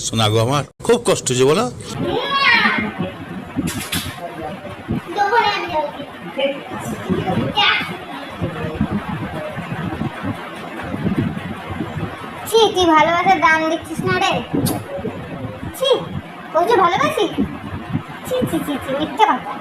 শোনা গো, আমার খুব কষ্ট হচ্ছে বলো। তুই ভালোবাসার দাম দিচ্ছিস না রে। ছি, বলছে ভালোবাসি। ছি ছি ছি ছি, মিথ্যে কথা।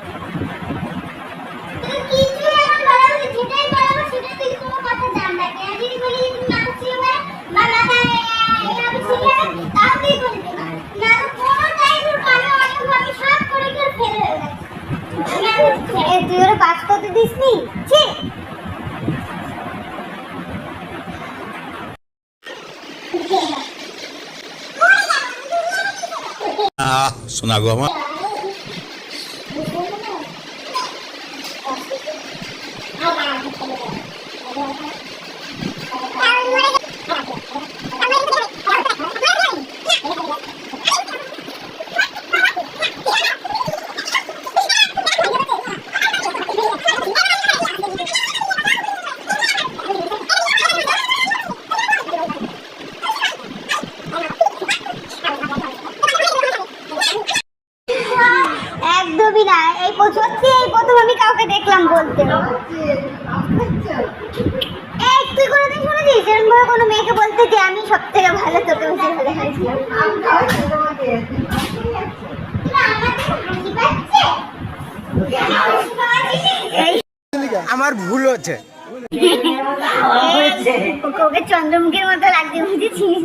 তুই ওরা কাজ করতে দিস নি। শোনা গো আমার। একদমই না, এই সত্যি এই প্রথম আমি কাউকে দেখলাম বলতে। এই তুই কোনোদিন শুনেছিস এরকম ভাবে কোনো মেয়েকে বলতে যে আমি সব থেকে ভালো, তোকে বেশি ভালোবাসি? আমার ভুল হচ্ছে। ওকে চন্দ্রমুখীর মতো লাগছে, বুঝেছিস?